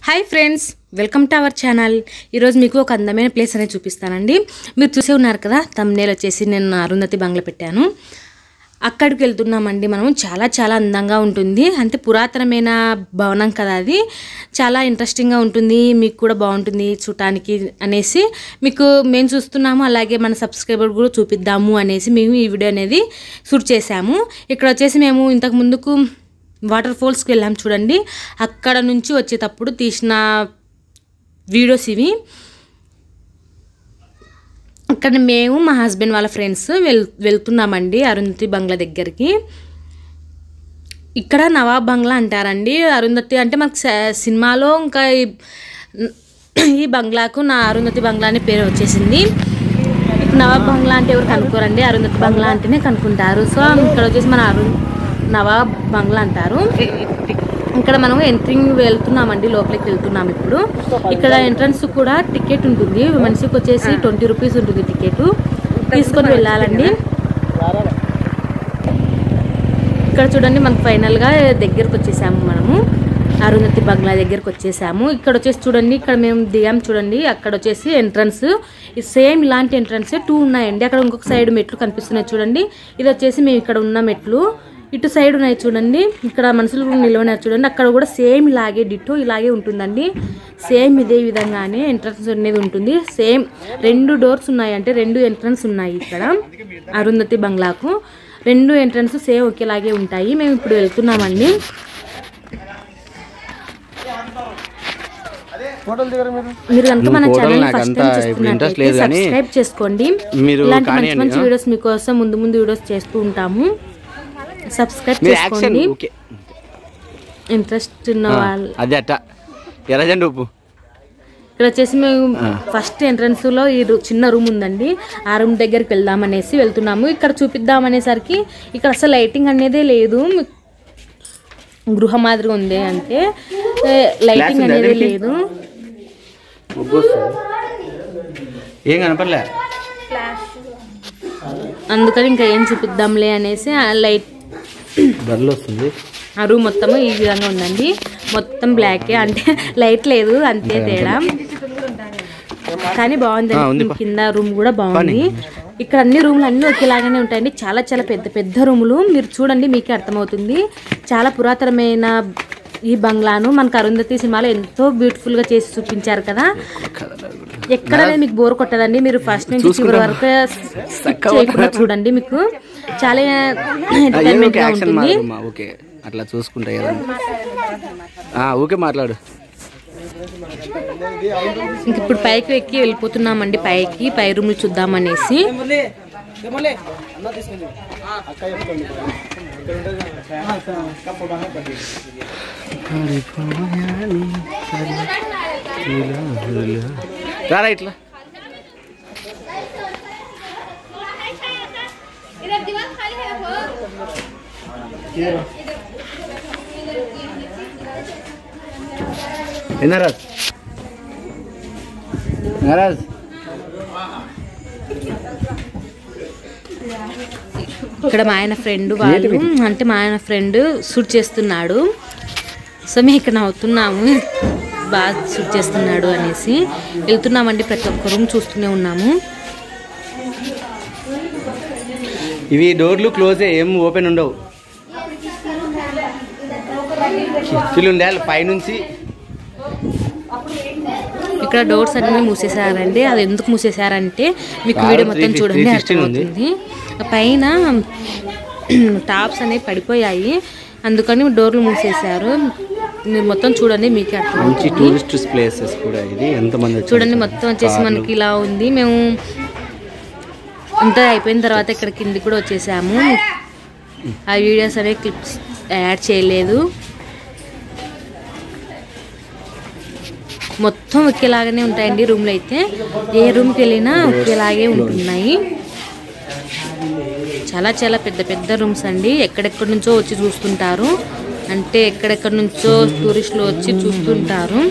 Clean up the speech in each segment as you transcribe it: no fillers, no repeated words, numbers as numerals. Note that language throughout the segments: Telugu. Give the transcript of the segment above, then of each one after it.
Hi friends, welcome to our channel. ఈరోజు మీకు ఒక అందమైన ప్లేస్ అనేది చూపిస్తానండి. మీరు చూసే ఉన్నారు కదా, థంబ్నెయిల్ వచ్చేసి నేను అరుంధతి బంగ్లా పెట్టాను. అక్కడికి వెళ్తున్నామండి. మనం చాలా అందంగా ఉంటుంది. అంటే పురాతనమైన భవనం కదా, అది చాలా ఇంట్రెస్టింగ్గా ఉంటుంది. మీకు కూడా బాగుంటుంది చూడటానికి అనేసి మీకు మేము చూస్తున్నాము. అలాగే మన సబ్స్క్రైబర్ కూడా చూపిద్దాము అనేసి మేము ఈ వీడియో అనేది షూట్ చేసాము. ఇక్కడ వచ్చేసి మేము ఇంతకు ముందుకు వాటర్ ఫాల్స్కి వెళ్ళాము చూడండి. అక్కడ నుంచి వచ్చేటప్పుడు తీసిన వీడియోస్ ఇవి. అక్కడ మేము మా హస్బెండ్ వాళ్ళ ఫ్రెండ్స్ వెళ్తున్నామండి అరుంధతి బంగ్లా దగ్గరికి. ఇక్కడ నవాబ్ బంగ్లా అంటారండి. అరుంధతి అంటే మనకు సినిమాలో ఇంకా ఈ బంగ్లాకు నా అరుంధతి బంగ్లా అనే పేరు వచ్చేసింది. నవాబ్ బంగ్లా అంటే ఎవరు కనుక్కోరండి, అరుంధతి బంగ్లా అంటేనే కనుక్కుంటారు. సో ఇక్కడ వచ్చేసి మన నవాబ్ బంగ్లా అంటారు. ఇక్కడ మనం ఎంట్రింగ్ వెళ్తున్నామండి, లోపలికి వెళ్తున్నాం. ఇప్పుడు ఇక్కడ ఎంట్రన్స్ కూడా టికెట్ ఉంటుంది. మనిషికి వచ్చేసి 20 రూపీస్ ఉంటుంది టికెట్, తీసుకొని వెళ్ళాలండి. ఇక్కడ చూడండి, మనకు ఫైనల్గా దగ్గరకు వచ్చేసాము. మనము అరుంధతి బంగ్లా దగ్గరకు వచ్చేసాము. ఇక్కడ వచ్చేసి చూడండి, ఇక్కడ మేము దిగాం చూడండి. అక్కడ వచ్చేసి ఎంట్రన్స్ సేమ్ ఇలాంటి ఎంట్రన్స్ 2 ఉన్నాయండి. అక్కడ ఇంకొక సైడ్ మెట్లు కనిపిస్తున్నాయి చూడండి. ఇది వచ్చేసి మేము ఇక్కడ ఉన్న మెట్లు. ఇటు సైడ్ ఉన్నాయి చూడండి, ఇక్కడ మనుషులు నిలవనారు చూడండి. అక్కడ కూడా సేమ్ ఇలాగే డిట్టో ఇలాగే ఉంటుందండి. సేమ్ ఇదే విధంగానే ఎంట్రన్స్ అనేది ఉంటుంది. సేమ్ 2 డోర్స్ ఉన్నాయి, అంటే 2 ఎంట్రన్స్ ఉన్నాయి ఇక్కడ అరుంధతి బంగ్లాకు. 2 ఎంట్రన్స్ సేమ్ ఒకేలాగే ఉంటాయి. మేము ఇప్పుడు వెళ్తున్నామండి. మీరు కనుక మన ఛానల్ ఫస్ట్ టైం చూస్తున్నట్లయితే సబ్స్క్రైబ్ చేసుకోండి. ఇలాంటి మంచి మంచి వీడియోస్ మీకోసం ముందు వీడియోస్ చేస్తూ ఉంటాము. సబ్స్క్రైబ్ చేసుకోండి. ఇంట్రెస్ట్ ఉన్న వాళ్ళు. ఇక్కడ వచ్చేసి మేము ఫస్ట్ ఎంట్రన్స్ లో ఈ చిన్న రూమ్ ఉందండి. ఆ రూమ్ దగ్గరికి వెళ్దామనేసి వెళ్తున్నాము. ఇక్కడ చూపిద్దామనేసరికి ఇక్కడ అసలు లైటింగ్ అనేదే లేదు. గృహ మాదిరిగా ఉంది, అంటే లైటింగ్ అనేది లేదు. అందుకని ఇంకా ఏం చూపిద్దాంలే అనేసి లైట్ వస్తుంది. ఆ రూమ్ మొత్తం ఈ విధంగా ఉందండి. మొత్తం బ్లాకే, అంటే లైట్ లేదు, అంతే తేడా. కానీ బాగుంది. కింద రూమ్ కూడా బాగుంది. ఇక్కడ అన్ని రూమ్లు అన్నీ ఒకేలాగానే ఉంటాయండి. చాలా పెద్ద రూములు. మీరు చూడండి, మీకే అర్థమవుతుంది. చాలా పురాతనమైన ఈ బంగ్లాను మనకు అరుంధతి సినిమాలో ఎంతో బ్యూటిఫుల్ గా చేసి చూపించారు కదా. ఎక్కడనే మీకు బోర్ కొట్టదండి. మీరు ఫస్ట్ నుంచి చివరి వరకు చేయకుండా చూడండి, మీకు చాలా ఎంటర్టైన్మెంట్ గా ఉంటుంది. అట్లా చూసుకుంటా ఓకే మాట్లాడు. ఇంక ఇప్పుడు పైకి ఎక్కి వెళ్ళిపోతున్నామండి. పై రూమ్లు చూద్దామనేసి. రారా ఇట్లా. నారాజ్ ఇక్కడ మా ఆయన ఫ్రెండ్ వాళ్ళు, అంటే మా ఆయన ఫ్రెండ్ షూట్ చేస్తున్నాడు. సో మేము ఇక్కడ నవ్వుతున్నాము, బాగా షూట్ చేస్తున్నాడు అనేసి. వెళ్తున్నామండి, ప్రతి ఒక్క రూమ్ చూస్తూనే ఉన్నాము. ఇవి డోర్లు క్లోజ్, ఏం ఓపెన్ ఉండవు. ఉండాలి పైనుంచి. ఇక్కడ డోర్స్ అన్ని మూసేసారండి. అది ఎందుకు మూసేసారంటే మీకు వీడియో మొత్తం చూడండి అర్థమవుతుంది. పైన టాప్స్ అనేవి పడిపోయాయి, అందుకని డోర్లు మూసేశారు. మీరు మొత్తం చూడండి, మీకే అర్థమవుతుంది. టూరిస్ట్ ప్లేసెస్ కూడా ఇది. ఎంతమంది చూడండి, మొత్తం వచ్చేసి మనకి ఇలా ఉంది. మేము అంతా అయిపోయిన తర్వాత ఇక్కడ కింది కూడా వచ్చేసాము. ఆ వీడియోస్ అనేవి క్లిప్స్ యాడ్ చేయలేదు. మొత్తం ఒకేలాగానే ఉంటాయండి రూమ్లు అయితే. ఏ రూమ్కి వెళ్ళినా ఒకేలాగే ఉంటున్నాయి. చాలా పెద్ద రూమ్స్ అండి. ఎక్కడెక్కడి నుంచో వచ్చి చూస్తుంటారు, అంటే ఎక్కడెక్కడి నుంచో టూరిస్టులు వచ్చి చూస్తుంటారు.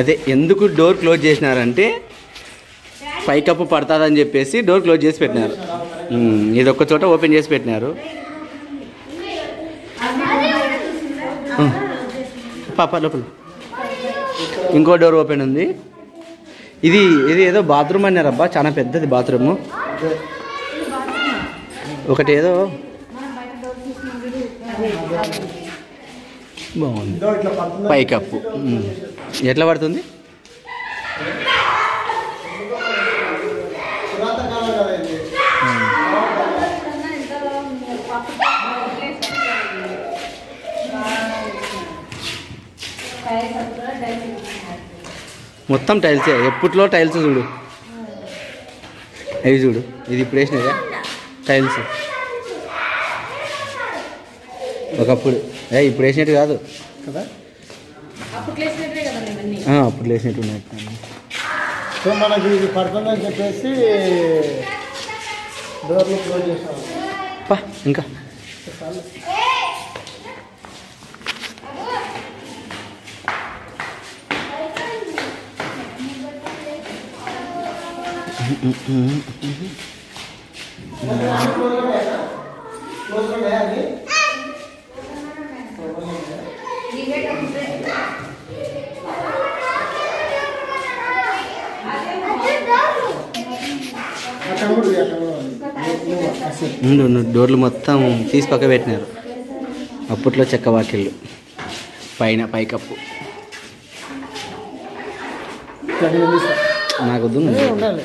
అదే ఎందుకు డోర్ క్లోజ్ చేసినారంటే పైకప్పు పడతాదని చెప్పేసి డోర్ క్లోజ్ చేసి పెట్టినారు. ఇది ఒక్క చోట ఓపెన్ చేసి పెట్టినారు. పాప లోపల ఇంకో డోర్ ఓపెన్ ఉంది. ఇది ఏదో బాత్రూమ్ అన్నారబ్బా, చాలా పెద్దది బాత్రూమ్. ఒకటి ఏదో బాగుంది పైకప్పు. ఎట్లా పడుతుంది? మొత్తం టైల్సే, ఎప్పట్లో టైల్స్ చూడు, అవి చూడు. ఇది ఇప్పుడు వేసినదా టైల్స్? ఒకప్పుడు ఇప్పుడు వేసినట్టు కాదు కదా, అప్పుడు వేసినట్టు ఉన్నాయి. సో మనకి ఇది పడుతుందని చెప్పేసి డోర్లు క్లోజ్ చేసాం. ఇంకా డోర్లు మొత్తం తీసి పక్క పెట్టినారు. అప్పట్లో చెక్క వాకిళ్ళు, పైన పైకప్పు. నాకు ఉండాలి.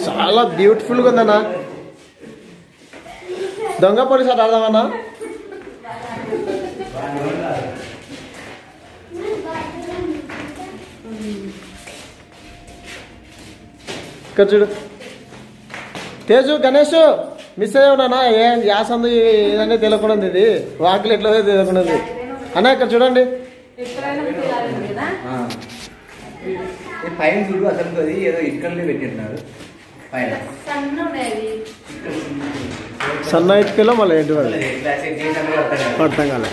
చాలా బ్యూటిఫుల్గా ఉందన్నా. దొంగ పోలీసు ఆట ఆడదామన్నా? ఇక్కడ చూడు తేజు, గణేష్ మిస్ అయ్యావునా? ఏం గ్యాస్ అందు ఏదనే తెలియకుండా ఉంది, ఇది వాకిలు ఎట్లా తెలియకుండా ఉంది అన్న. ఇక్కడ చూడండి పైన చూడు, అసలు అది ఏదో ఇటుకల్ని పెట్టింటున్నారు పైన. సన్న ఇటుకలో మళ్ళీ ఏంటి వాళ్ళు అర్థం కాలే.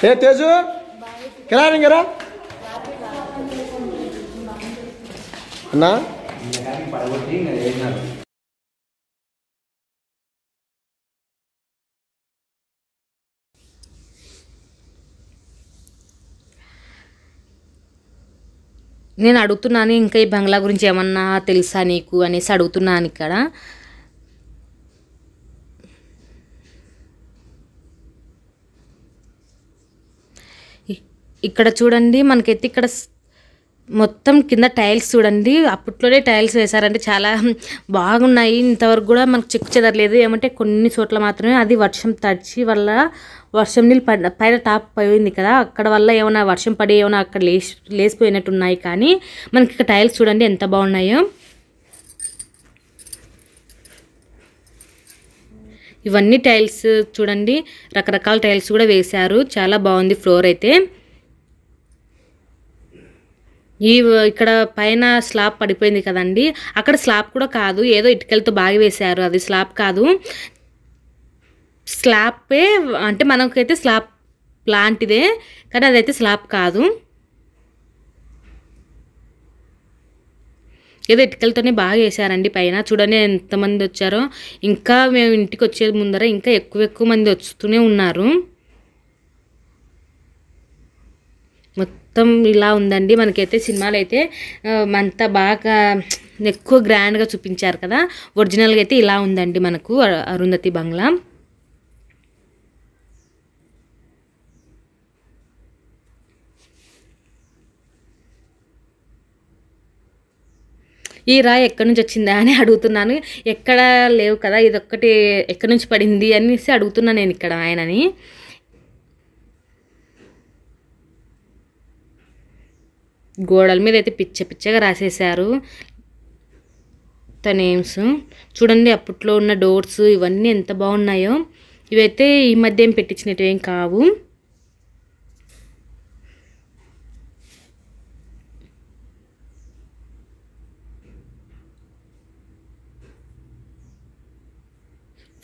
ఏ తేజు కిరా అన్నా. నేను అడుగుతున్నాను, ఇంకా ఈ బంగ్లా గురించి ఏమన్నా తెలుసా నీకు అనేసి అడుగుతున్నాను ఇక్కడ. ఇక్కడ చూడండి, మనకైతే ఇక్కడ మొత్తం కింద టైల్స్ చూడండి, అప్పట్లోనే టైల్స్ వేశారంటే చాలా బాగున్నాయి. ఇంతవరకు కూడా మనకు చెక్కు చెదరలేదు. ఏమంటే కొన్ని చోట్ల మాత్రమే అది వర్షం తడిచి వల్ల వర్షం నీళ్ళు పైన టాప్ పోయింది కదా, అక్కడ వల్ల ఏమైనా వర్షం పడి ఏమైనా అక్కడ లేసిపోయినట్టు ఉన్నాయి. కానీ మనకి ఇక్కడ టైల్స్ చూడండి ఎంత బాగున్నాయో. ఇవన్నీ టైల్స్ చూడండి, రకరకాల టైల్స్ కూడా వేశారు. చాలా బాగుంది ఫ్లోర్ అయితే. ఇక్కడ పైన స్లాబ్ పడిపోయింది కదండి, అక్కడ స్లాబ్ కూడా కాదు, ఏదో ఇటుకలతో బాగా వేశారు. అది స్లాబ్ కాదు, స్లాబే అంటే మనకైతే స్లాబ్ లాంటిదే, కానీ అదైతే స్లాబ్ కాదు. ఏదో ఇటుకలతోనే బాగా వేసారండి పైన. చూడండి ఎంతమంది వచ్చారో. ఇంకా మేము ఇంటికి వచ్చే ముందర ఇంకా ఎక్కువ మంది వస్తూనే ఉన్నారు. మొత్తం ఇలా ఉందండి. మనకైతే సినిమాలు అయితే అంతా బాగా ఎక్కువ గ్రాండ్గా చూపించారు కదా, ఒరిజినల్గా అయితే ఇలా ఉందండి మనకు అరుంధతి బంగ్లా. ఈ రాయి ఎక్కడి నుంచి వచ్చిందా అని అడుగుతున్నాను. ఎక్కడ లేవు కదా, ఇదొక్కటి ఎక్కడి నుంచి పడింది అనేసి అడుగుతున్నాను నేను ఇక్కడ ఆయనని. గోడల మీద అయితే పిచ్చగా రాసేసారు నేమ్స్. చూడండి అప్పట్లో ఉన్న డోర్స్ ఇవన్నీ ఎంత బాగున్నాయో. ఇవైతే ఈ మధ్య ఏం పెట్టించినట్టు ఏం కావు.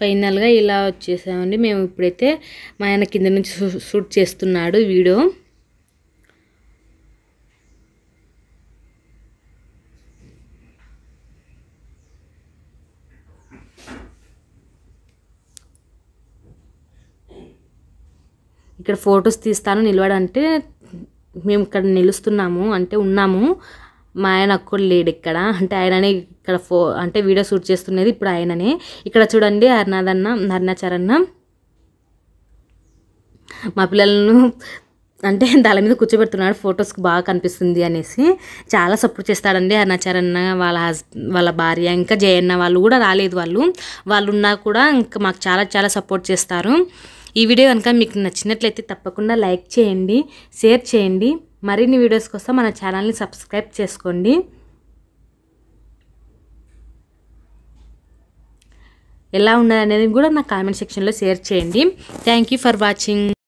ఫైనల్గా ఇలా వచ్చేసామండి మేము. ఇప్పుడైతే మా ఆయన కింద నుంచి షూట్ చేస్తున్నాడు వీడియో. ఇక్కడ ఫొటోస్ తీస్తాను నిలవడంటే మేము ఇక్కడ నిలుస్తున్నాము అంటే ఉన్నాము. మా ఆయన అక్కడ లేడు ఇక్కడ, అంటే ఆయననే ఇక్కడ అంటే వీడియో షూట్ చేస్తున్నది ఇప్పుడు ఆయననే. ఇక్కడ చూడండి అరుణాచరణ మా పిల్లలను అంటే దాని మీద కూర్చోబెడుతున్నాడు, ఫొటోస్కి బాగా కనిపిస్తుంది అనేసి. చాలా సపోర్ట్ చేస్తాడండి అరుణాచరణ, వాళ్ళ భార్య, ఇంకా జయన్న వాళ్ళు కూడా రాలేదు. వాళ్ళు ఉన్నా కూడా ఇంకా మాకు చాలా చాలా సపోర్ట్ చేస్తారు. ఈ వీడియో కనుక మీకు నచ్చినట్లయితే తప్పకుండా లైక్ చేయండి, షేర్ చేయండి. మరిన్ని వీడియోస్ కోసం మన ఛానల్ని సబ్స్క్రైబ్ చేసుకోండి. ఎలా ఉన్నది అనేది కూడా నా కామెంట్ సెక్షన్లో షేర్ చేయండి. Thank you for watching.